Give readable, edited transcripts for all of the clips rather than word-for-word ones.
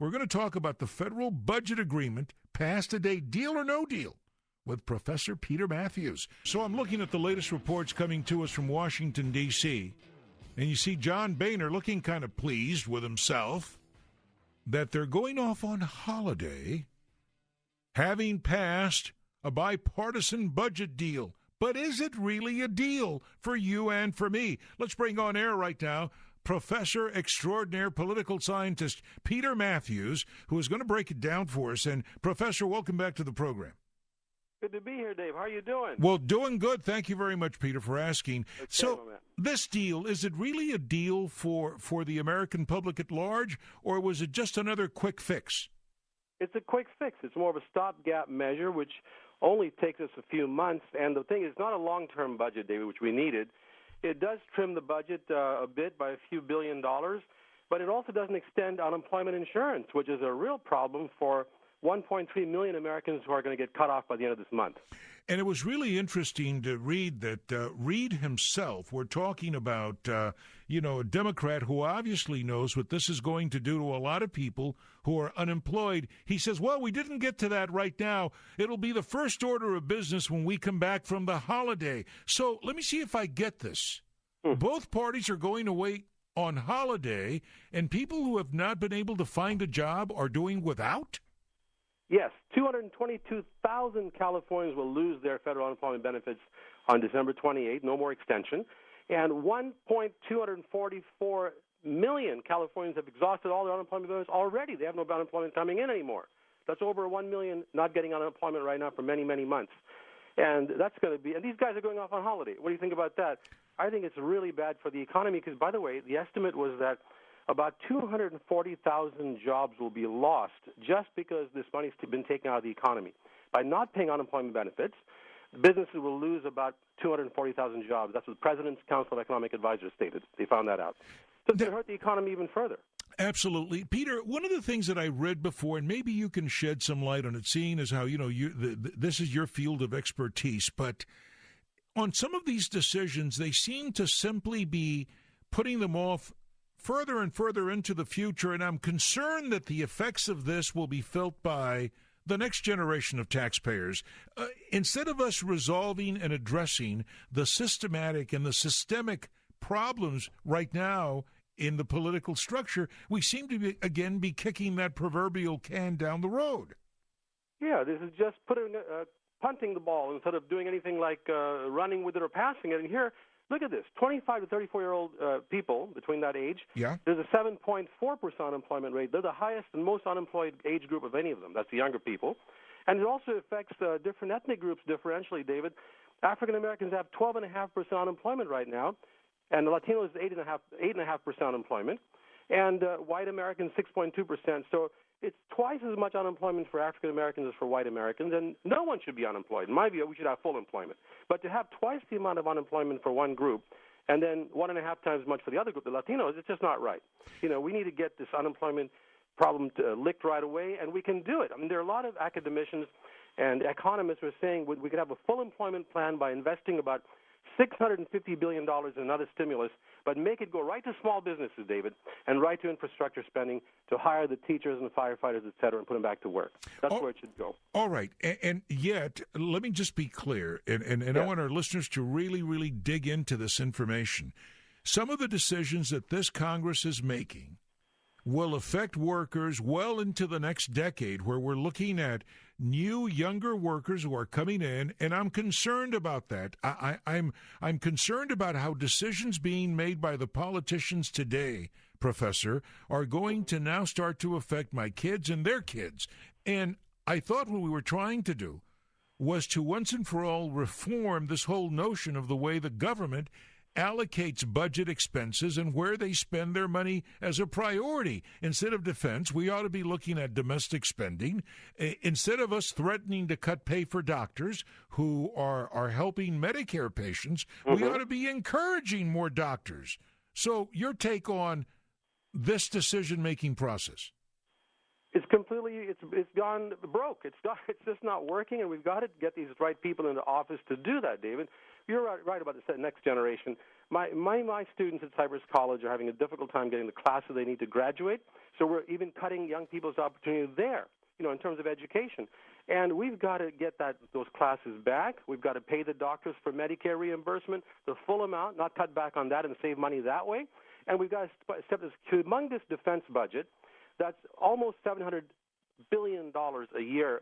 We're going to talk about the federal budget agreement passed today, deal or no deal, with Professor Peter Mathews. So I'm looking at the latest reports coming to us from Washington, D.C., and you see John Boehner looking kind of pleased with himself that they're going off on holiday, having passed a bipartisan budget deal. But is it really a deal for you and for me? Let's bring on air right now Professor Extraordinaire Political Scientist Peter Mathews, who is going to break it down for us. And, Professor, welcome back to the program. Good to be here, Dave. How are you doing? Well, doing good. Thank you very much, Peter, for asking. Okay, so, this deal, is it really a deal for the American public at large, or was it just another quick fix? It's a quick fix. It's more of a stopgap measure, which only takes us a few months. And the thing is, it's not a long-term budget, David, which we needed. It does trim the budget a bit by a few $1 billion, but it also doesn't extend unemployment insurance, which is a real problem for 1.3 million Americans who are going to get cut off by the end of this month. And it was really interesting to read that Reid himself, we're talking about, a Democrat who obviously knows what this is going to do to a lot of people who are unemployed. He says, well, we didn't get to that right now. It'll be the first order of business when we come back from the holiday. So let me see if I get this. Both parties are going away on holiday, and people who have not been able to find a job are doing without? Yes, 222,000 Californians will lose their federal unemployment benefits on December 28th, no more extension. And 1.244 million Californians have exhausted all their unemployment benefits already. They have no unemployment coming in anymore. That's over 1 million not getting unemployment right now for many, many months. And that's going to be, and these guys are going off on holiday. What do you think about that? I think it's really bad for the economy because, by the way, the estimate was that about 240,000 jobs will be lost just because this money's been taken out of the economy. By not paying unemployment benefits, businesses will lose about 240,000 jobs. That's what the President's Council of Economic Advisors stated. They found that out. So it's going to hurt the economy even further. Absolutely. Peter, one of the things that I read before, and maybe you can shed some light on it, seeing as how, this is your field of expertise, but on some of these decisions, they seem to simply be putting them off further and further into the future, and I'm concerned that the effects of this will be felt by the next generation of taxpayers. Instead of us resolving and addressing the systematic and the systemic problems right now in the political structure, we seem to be kicking that proverbial can down the road. Yeah, this is just punting the ball instead of doing anything like running with it or passing it. And here, look at this, 25 to 34-year-old people between that age, there's a 7.4% unemployment rate. They're the highest and most unemployed age group of any of them. That's the younger people. And it also affects different ethnic groups differentially, David. African Americans have 12.5% unemployment right now, and the Latinos 8.5% unemployment, and white Americans 6.2%. So it's twice as much unemployment for African Americans as for white Americans, and no one should be unemployed. In my view, we should have full employment. But to have twice the amount of unemployment for one group and then 1.5 times as much for the other group, the Latinos, it's just not right. We need to get this unemployment problem licked right away, and we can do it. I mean, there are a lot of academicians and economists who are saying we could have a full employment plan by investing about $650 billion in another stimulus, but make it go right to small businesses, David, and right to infrastructure spending to hire the teachers and the firefighters, et cetera, and put them back to work. That's where it should go. All right. And yet, let me just be clear, and I want our listeners to really, really dig into this information. Some of the decisions that this Congress is making will affect workers well into the next decade, where we're looking at new, younger workers who are coming in, and I'm concerned about that. I'm concerned about how decisions being made by the politicians today, Professor, are going to now start to affect my kids and their kids. And I thought what we were trying to do was to once and for all reform this whole notion of the way the government allocates budget expenses and where they spend their money as a priority. Instead of defense, we ought to be looking at domestic spending. Instead of us threatening to cut pay for doctors who are helping Medicare patients, we ought to be encouraging more doctors. So your take on this decision-making process? It's gone broke. It's just not working, and we've got to get these right people into office to do that, David. You're right about the next generation. My students at Cypress College are having a difficult time getting the classes they need to graduate, so we're even cutting young people's opportunity there, in terms of education. And we've got to get those classes back. We've got to pay the doctors for Medicare reimbursement, the full amount, not cut back on that and save money that way. And we've got to step this humongous defense budget that's almost $700 billion a year,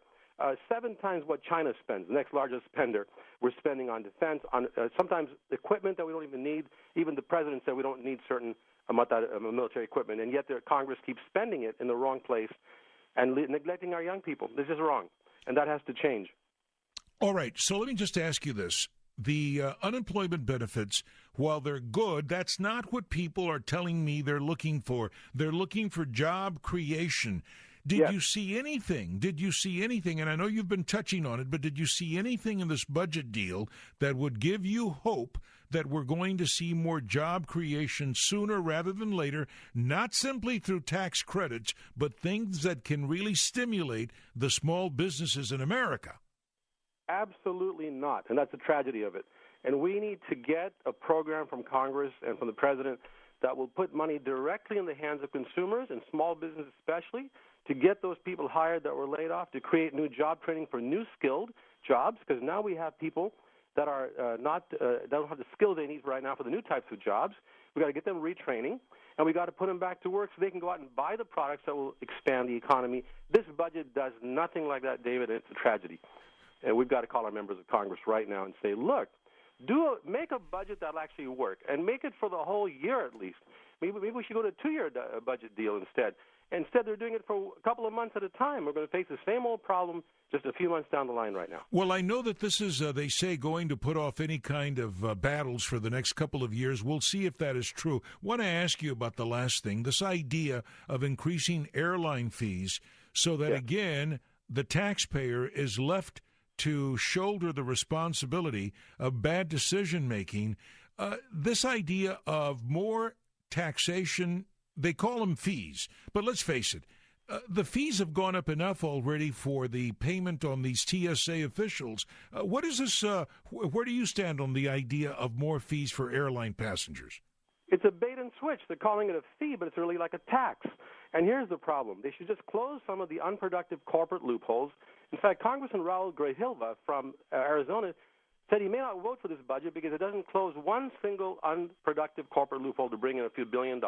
7 times what China spends, the next largest spender. We're spending on defense, on sometimes equipment that we don't even need. Even the president said we don't need certain amount of military equipment, and yet the Congress keeps spending it in the wrong place and neglecting our young people. This is wrong, and that has to change. All right, so let me just ask you this. The unemployment benefits, while they're good, that's not what people are telling me they're looking for. They're looking for job creation. Did you see anything? Did you see anything? And I know you've been touching on it, but did you see anything in this budget deal that would give you hope that we're going to see more job creation sooner rather than later, not simply through tax credits, but things that can really stimulate the small businesses in America? Absolutely not, and that's the tragedy of it. And we need to get a program from Congress and from the president that will put money directly in the hands of consumers and small business especially, to get those people hired that were laid off, to create new job training for new skilled jobs, because now we have people that are don't have the skills they need right now for the new types of jobs. We've got to get them retraining, and we've got to put them back to work so they can go out and buy the products that will expand the economy. This budget does nothing like that, David, and it's a tragedy. And we've got to call our members of Congress right now and say, look, make a budget that'll actually work, and make it for the whole year at least. Maybe we should go to a 2-year budget deal instead. Instead, they're doing it for a couple of months at a time. We're going to face the same old problem just a few months down the line right now. Well, I know that this is, they say, going to put off any kind of battles for the next couple of years. We'll see if that is true. I want to ask you about the last thing, this idea of increasing airline fees so that, again, the taxpayer is left to shoulder the responsibility of bad decision-making. This idea of more taxation, they call them fees, but let's face it, the fees have gone up enough already for the payment on these TSA officials. What is this? Where do you stand on the idea of more fees for airline passengers? It's a bait and switch. They're calling it a fee, but it's really like a tax. And here's the problem. They should just close some of the unproductive corporate loopholes. In fact, Congressman Raul Grijalva from Arizona said he may not vote for this budget because it doesn't close one single unproductive corporate loophole to bring in a few $1 billion.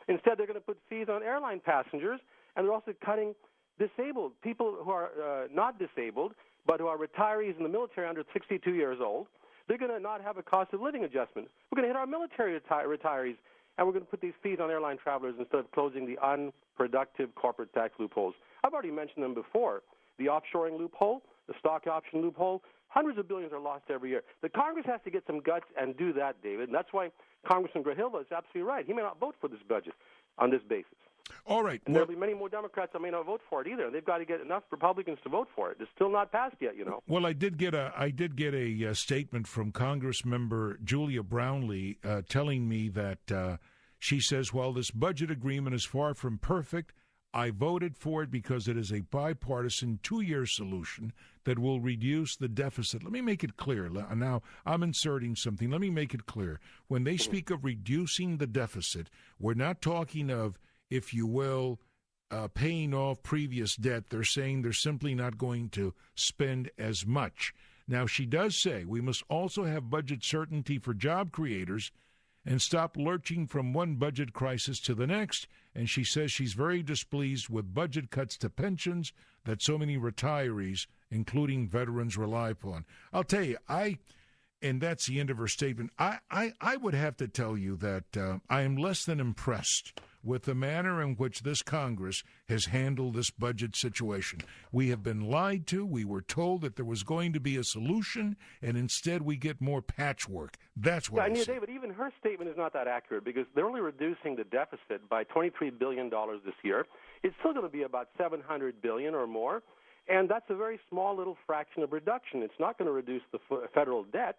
Instead, they're going to put fees on airline passengers, and they're also cutting disabled people who are not disabled, but who are retirees in the military under 62 years old. They're going to not have a cost of living adjustment. We're going to hit our military retirees, and we're going to put these fees on airline travelers instead of closing the unproductive corporate tax loopholes. I've already mentioned them before. The offshoring loophole, the stock option loophole, hundreds of billions are lost every year. The Congress has to get some guts and do that, David, and that's why Congressman Grijalva is absolutely right. He may not vote for this budget on this basis. All right. And there'll be many more Democrats that may not vote for it either. They've got to get enough Republicans to vote for it. It's still not passed yet, you know. Well, I did get a statement from Congressmember Julia Brownley telling me that she says, while this budget agreement is far from perfect, I voted for it because it is a bipartisan 2-year solution that will reduce the deficit. Let me make it clear. Now, I'm inserting something. Let me make it clear. When they speak of reducing the deficit, we're not talking of, if you will, paying off previous debt. They're saying they're simply not going to spend as much. Now, she does say we must also have budget certainty for job creators and stop lurching from one budget crisis to the next. And she says she's very displeased with budget cuts to pensions that so many retirees, including veterans, rely upon. I'll tell you, and that's the end of her statement, I would have to tell you that I am less than impressed with the manner in which this Congress has handled this budget situation. We have been lied to. We were told that there was going to be a solution, and instead we get more patchwork. That's what I see. David, even her statement is not that accurate because they're only reducing the deficit by $23 billion this year. It's still going to be about $700 billion or more, and that's a very small little fraction of reduction. It's not going to reduce the federal debt.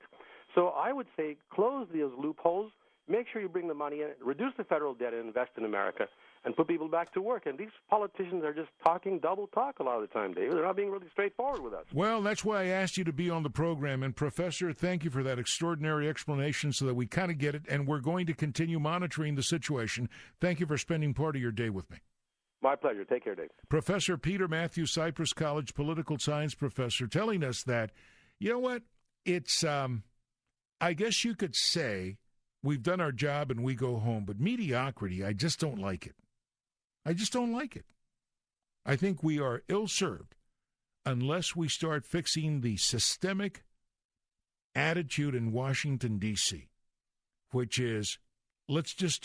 So I would say close those loopholes. Make sure you bring the money in, reduce the federal debt, and invest in America. and put people back to work. And these politicians are just talking double talk a lot of the time, David. They're not being really straightforward with us. Well, that's why I asked you to be on the program. And, Professor, thank you for that extraordinary explanation so that we kind of get it, and we're going to continue monitoring the situation. Thank you for spending part of your day with me. My pleasure. Take care, Dave. Professor Peter Mathews, Cypress College political science professor, telling us that, you know what, it's, I guess you could say we've done our job and we go home, but mediocrity, I just don't like it. I just don't like it. I think we are ill-served unless we start fixing the systemic attitude in Washington, D.C., which is, let's just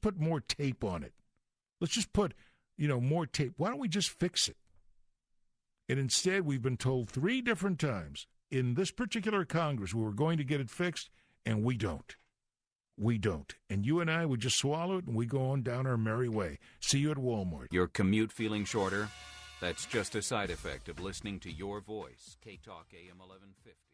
put more tape on it. Let's just put, more tape. Why don't we just fix it? And instead, we've been told 3 different times in this particular Congress we were going to get it fixed, and we don't. We don't. And you and I would just swallow it, and we go on down our merry way. See you at Walmart. Your commute feeling shorter? That's just a side effect of listening to your voice. KTLK AM 1150.